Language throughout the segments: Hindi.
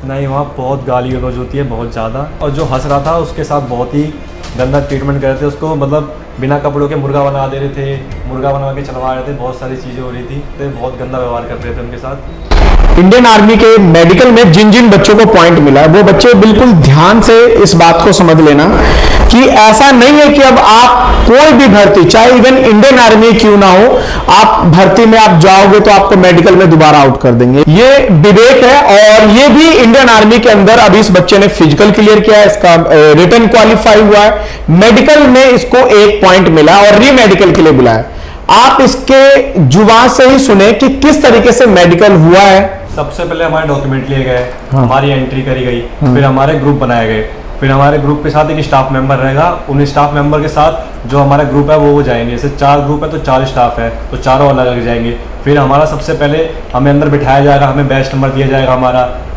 नहीं, वहाँ बहुत गाली गलौज होती है, बहुत ज़्यादा। और जो हंस रहा था उसके साथ बहुत ही गंदा ट्रीटमेंट कर रहे थे उसको, मतलब बिना कपड़ों के मुर्गा बना दे रहे थे, मुर्गा बनवा के चलवा रहे थे, बहुत सारी चीज़ें हो रही थी, तो बहुत गंदा व्यवहार कर रहे थे उनके साथ। इंडियन आर्मी के मेडिकल में जिन जिन बच्चों को पॉइंट मिला है वो बच्चे बिल्कुल ध्यान से इस बात को समझ लेना कि ऐसा नहीं है कि अब आप कोई भी भर्ती, चाहे इवन इंडियन आर्मी क्यों ना हो, आप भर्ती में आप जाओगे तो आपको मेडिकल में दोबारा आउट कर देंगे। ये विवेक है। और ये भी इंडियन आर्मी के अंदर अभी इस बच्चे ने फिजिकल क्लियर किया है, इसका रिटन क्वालिफाई हुआ है, मेडिकल में इसको 1 पॉइंट मिला और री मेडिकल के लिए बुलाया। आप इसके जुबान से ही सुने कि किस तरीके से मेडिकल हुआ है। सबसे पहले हमारे डॉक्यूमेंट लिए गए, हमारी एंट्री करी गई, फिर हमारे ग्रुप बनाए गए, फिर हमारे ग्रुप के साथ एक स्टाफ मेंबर रहेगा, उन स्टाफ मेंबर के साथ जो हमारा ग्रुप है वो जाएंगे। जैसे 4 ग्रुप है तो 4 स्टाफ है, तो चारों अलग अलग जाएंगे। फिर हमारा सबसे पहले हमें अंदर बिठाया जाएगा, हमें बैच नंबर दिया जाएगा,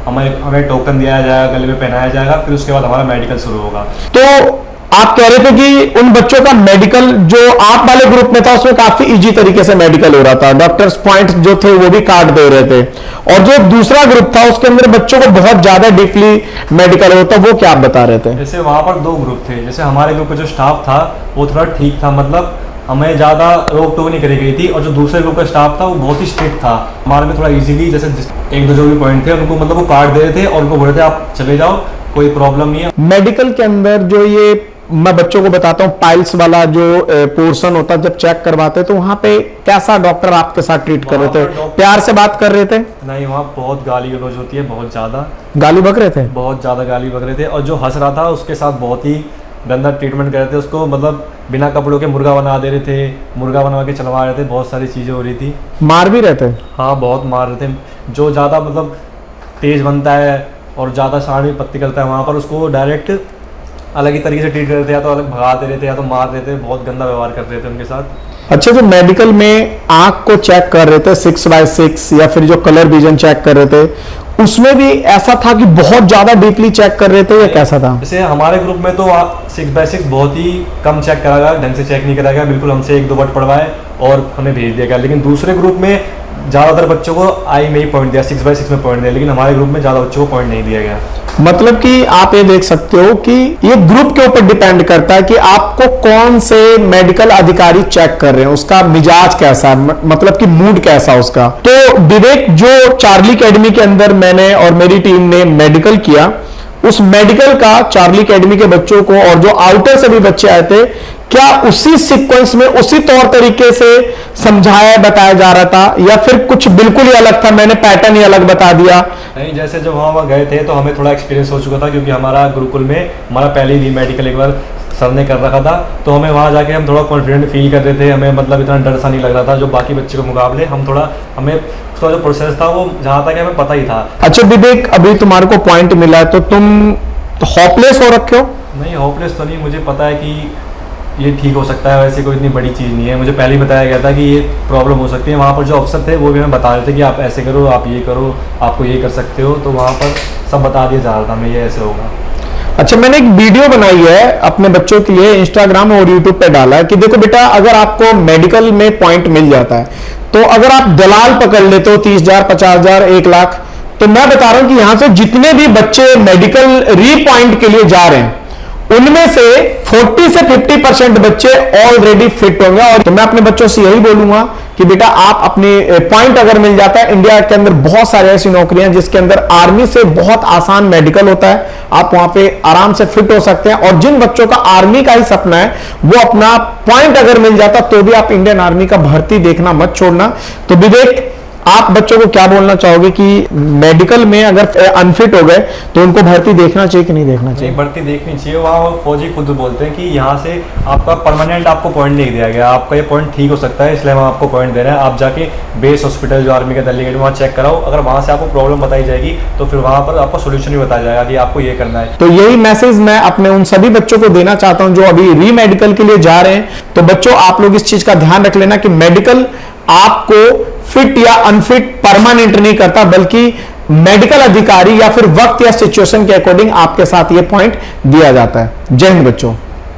हमें टोकन दिया जाएगा, गले में पहनाया जाएगा, फिर उसके बाद हमारा मेडिकल शुरू होगा। तो आप कह रहे थे कि उन बच्चों का मेडिकल जो आप वाले ग्रुप में था उसमें काफी इजी तरीके से मेडिकल हो रहा था, डॉक्टर्स पॉइंट जो थे वो भी काट दे रहे थे, और जो दूसरा ग्रुप था उसके अंदर बच्चों को बहुत ज्यादा डीपली मेडिकल होता, वो क्या आप बता रहे थे? जैसे वहाँ पर 2 ग्रुप थे। जैसे हमारे ग्रुप का जो स्टाफ था वो थोड़ा ठीक था, मतलब हमें ज़्यादा रोक टोक नहीं करी गई थी, और जो दूसरे ग्रुप का स्टाफ था वो बहुत ही स्ट्रिक्ट था। हमारे में थोड़ा इजीली जैसे 1-2 जो भी पॉइंट थे उनको मतलब वो काट दे रहे थे और उनको बोल रहे थे आप चले जाओ, कोई प्रॉब्लम नहीं है। मेडिकल के अंदर जो ये मैं बच्चों को बताता हूँ पाइल्स वाला जो पोर्शन होता है, जब चेक करवाते तो वहां पे कैसा डॉक्टर आपके साथ ट्रीट कर रहे थे? प्यार से बात कर रहे थे? नहीं, वहाँ बहुत गाली गलौज होती है, बहुत ज़्यादा गाली बक रहे थे, बहुत ज़्यादा गाली बक रहे थे। और जो हंस रहा था उसके साथ बहुत ही गंदा ट्रीटमेंट कर रहे थे उसको, मतलब बिना कपड़ों के मुर्गा बना दे रहे थे, मुर्गा बनवा के चलवा रहे थे, बहुत सारी चीज़ें हो रही थी। मार भी रहे थे? हाँ, बहुत मार रहे थे। जो ज़्यादा मतलब तेज़ बनता है और ज़्यादा साढ़ में पत्ती करता है वहाँ पर उसको डायरेक्ट अलग ही तरीके से ट्रीट करते थे, या तो अलग भगा दे रहे थे या तो मार देते थे, बहुत गंदा व्यवहार कर रहे थे उनके साथ। अच्छा, जो मेडिकल में आंख को चेक कर रहे थे 6x6 या फिर जो कलर विजन चेक कर रहे थे, उसमें भी ऐसा था कि बहुत ज्यादा डीपली चेक कर रहे थे या कैसा था? जैसे हमारे ग्रुप में तो 6x6 बहुत ही कम चेक करा गया, ढंग से चेक नहीं करा गया, बिल्कुल हमसे 1-2 वर्ड पढ़वाए और हमें भेज दिया गया। लेकिन दूसरे ग्रुप में ज़्यादातर बच्चों को आई में ही पॉइंट दिया, 6x6 में पॉइंट दिया, लेकिन हमारे ग्रुप में ज़्यादा बच्चों को पॉइंट नहीं दिया गया। मतलब कि आप ये देख सकते हो कि ये ग्रुप के ऊपर डिपेंड करता है कि आपको कौन से मेडिकल अधिकारी चेक कर रहे हैं, उसका मिजाज कैसा है, मतलब कि मूड कैसा उसका। तो विवेक, जो चार्ली एकेडमी के अंदर मैंने और मेरी टीम ने मेडिकल किया, उस मेडिकल का चार्ली एकेडमी के बच्चों को और जो आउटर से भी बच्चे आए थे, क्या उसी सीक्वेंस में उसी तौर तरीके से समझाया बताया जा रहा था या फिर कुछ बिल्कुल ही अलग था, मैंने पैटर्न ही अलग बता दिया? नहीं, जैसे जब वहाँ गए थे तो हमें थोड़ा एक्सपीरियंस हो चुका था, क्योंकि हमारा गुरुकुल में हमारा पहले ही मेडिकल एक बार सर ने कर रखा था, तो हमें वहाँ जाके हम थोड़ा कॉन्फिडेंट फील कर रहे थे, हमें मतलब इतना डर सा नहीं लग रहा था जो बाकी बच्चों के मुकाबले। हमें उसका जो प्रोसेस था वो जहाँ तक हमें पता ही था। अच्छा विवेक, अभी तुम्हारे को पॉइंट मिला है तो तुम होपलेस हो रखे हो? नहीं, होपलेस तो नहीं, मुझे पता है कि ये ठीक हो सकता है, वैसे कोई इतनी बड़ी चीज़ नहीं है। मुझे पहले ही बताया गया था कि ये प्रॉब्लम हो सकती है। वहाँ पर जो अफसर थे वो भी हमें बता रहे थे कि आप ऐसे करो, आप ये करो, आपको ये कर सकते हो, तो वहाँ पर सब बता दिया जा रहा था हमें ये ऐसे होगा। अच्छा, मैंने एक वीडियो बनाई है अपने बच्चों के लिए, इंस्टाग्राम और यूट्यूब पे डाला है कि देखो बेटा, अगर आपको मेडिकल में पॉइंट मिल जाता है तो अगर आप दलाल पकड़ लेते हो 30,000, 50,000, 1 लाख, तो मैं बता रहा हूं कि यहां से जितने भी बच्चे मेडिकल री पॉइंट के लिए जा रहे हैं उनमें से 40 से 50% बच्चे ऑलरेडी फिट होंगे। और तो मैं अपने बच्चों से यही बोलूंगा कि बेटा, आप अपनी पॉइंट अगर मिल जाता है, इंडिया के अंदर बहुत सारी ऐसी नौकरियां जिसके अंदर आर्मी से बहुत आसान मेडिकल होता है, आप वहां पे आराम से फिट हो सकते हैं। और जिन बच्चों का आर्मी का ही सपना है वो अपना पॉइंट अगर मिल जाता तो भी आप इंडियन आर्मी का भर्ती देखना मत छोड़ना। तो विवेक, आप बच्चों को क्या बोलना चाहोगे कि मेडिकल में अगर अनफिट हो गए तो उनको भर्ती देखना चाहिए कि नहीं देखना चाहिए? भर्ती देखनी चाहिए। वहाँ फौजी खुद बोलते हैं कि यहाँ से आपका परमानेंट आपको पॉइंट नहीं दिया गया, आपका ये पॉइंट ठीक हो सकता है, इसलिए हम आपको पॉइंट दे रहे हैं। आप जाके बेस हॉस्पिटल जो आर्मी का दिल्ली गेट वहाँ चेक कराओ, अगर वहाँ से आपको प्रॉब्लम बताई जाएगी तो फिर वहाँ पर आपको सोल्यूशन भी बताया जाएगा कि आपको ये करना है। तो यही मैसेज मैं अपने उन सभी बच्चों को देना चाहता हूँ जो अभी री मेडिकल के लिए जा रहे हैं। तो बच्चों, आप लोग इस चीज का ध्यान रख लेना कि मेडिकल आपको फिट या अनफिट परमानेंट नहीं करता, बल्कि मेडिकल अधिकारी या फिर वक्त या सिचुएशन के अकॉर्डिंग आपके साथ ये पॉइंट दिया जाता है। जय हिंद बच्चों।